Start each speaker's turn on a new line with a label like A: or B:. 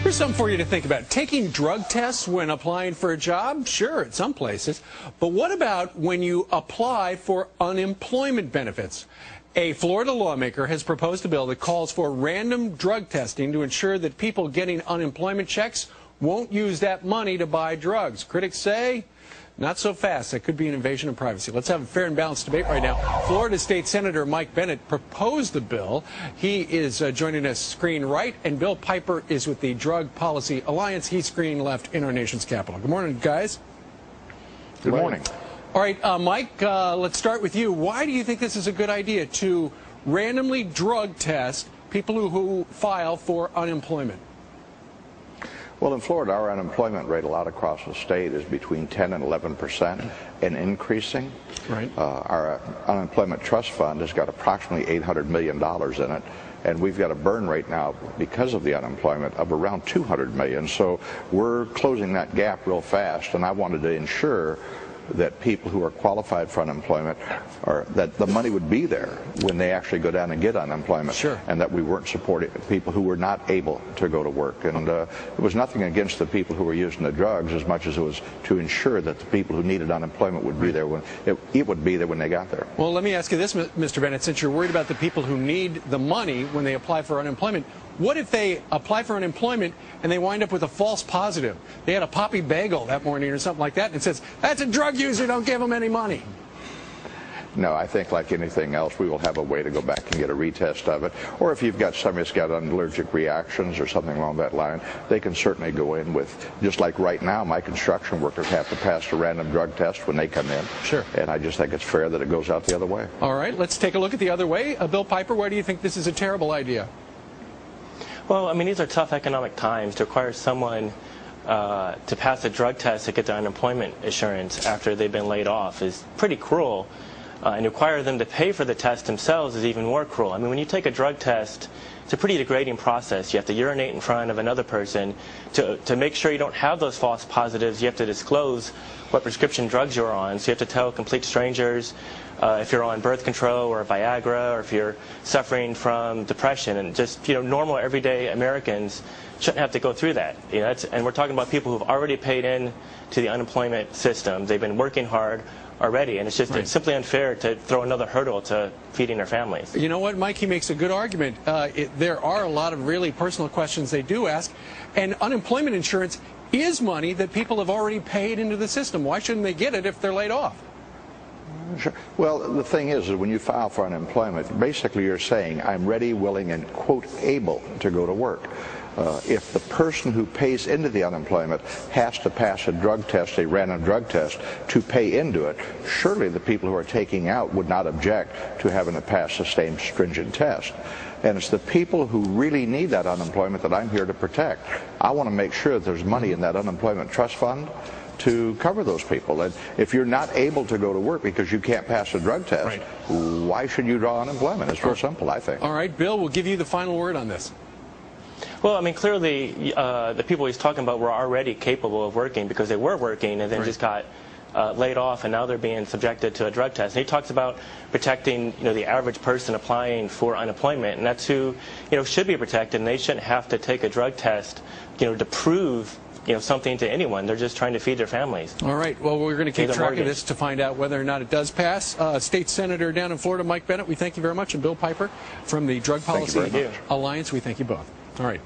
A: Here's something for you to think about. Taking drug tests when applying for a job? Sure, at some places. But what about when you apply for unemployment benefits? A Florida lawmaker has proposed a bill that calls for random drug testing to ensure that people getting unemployment checks won't use that money to buy drugs. Critics say, not so fast. That could be an invasion of privacy. Let's have a fair and balanced debate right now. Florida State Senator Mike Bennett proposed the bill. He is joining us screen right, and Bill Piper is with the Drug Policy Alliance. He's screen left in our nation's capital. Good morning, guys.
B: Good morning.
A: All right, Mike, let's start with you. Why do you think this is a good idea to randomly drug test people who file for unemployment?
B: Well, in Florida, our unemployment rate a lot across the state is between 10 and 11% and increasing.
A: Right.
B: Our unemployment trust fund has got approximately $800 million in it, and we've got a burn rate now because of the unemployment of around $200 million. So we're closing that gap real fast, and I wanted to ensure that people who are qualified for unemployment, or that the money would be there when they actually go down and get unemployment.
A: Sure. And
B: that we weren't supporting people who were not able to go to work. And it was nothing against the people who were using the drugs as much as it was to ensure that the people who needed unemployment would be there when it would be there when they got there.
A: Well, let me ask you this, Mr. Bennett, since you're worried about the people who need the money when they apply for unemployment, what if they apply for unemployment and they wind up with a false positive? They had a poppy bagel that morning or something like that, and it says, that's a drug user, don't give them any money.
B: No, I think like anything else, we will have a way to go back and get a retest of it. Or if you've got somebody that's got allergic reactions or something along that line, they can certainly go in with, just like right now, my construction workers have to pass a random drug test when they come in.
A: Sure.
B: And I just think it's fair that it goes out the other way.
A: All right, let's take a look at the other way. Bill Piper, why do you think this is a terrible idea?
C: Well, I mean, these are tough economic times. To require someone to pass a drug test to get their unemployment insurance after they've been laid off is pretty cruel. And require them to pay for the test themselves is even more cruel. I mean, when you take a drug test, it's a pretty degrading process. You have to urinate in front of another person. To make sure you don't have those false positives, you have to disclose what prescription drugs you're on. So you have to tell complete strangers if you're on birth control or Viagra, or if you're suffering from depression. And just, normal everyday Americans shouldn't have to go through that. And we're talking about people who've already paid in to the unemployment system. They've been working hard already, and it's just It's simply unfair to throw another hurdle to feeding their families.
A: You know what, Mike? He makes a good argument. There are a lot of really personal questions they do ask, and unemployment insurance is money that people have already paid into the system. Why shouldn't they get it if they're laid off?
B: Sure. Well, the thing is that when you file for unemployment, basically you're saying, I'm ready, willing, and, quote, able to go to work. If the person who pays into the unemployment has to pass a drug test, a random drug test, to pay into it, surely the people who are taking out would not object to having to pass the same stringent test. And it's the people who really need that unemployment that I'm here to protect. I want to make sure that there's money in that unemployment trust fund to cover those people. And if you're not able to go to work because you can't pass a drug test, why should you draw unemployment? It's real simple, I think.
A: All right, Bill, we'll give you the final word on this.
C: Well, I mean, clearly the people he's talking about were already capable of working because they were working and then just got laid off, and now they're being subjected to a drug test. And he talks about protecting, the average person applying for unemployment, and that's who, should be protected, and they shouldn't have to take a drug test, to prove something to anyone. They're just trying to feed their families.
A: All right. Well, we're going to keep track of this to find out whether or not it does pass. State Senator down in Florida, Mike Bennett, we thank you very much, and Bill Piper from the Drug Policy Alliance, we thank you both. All right.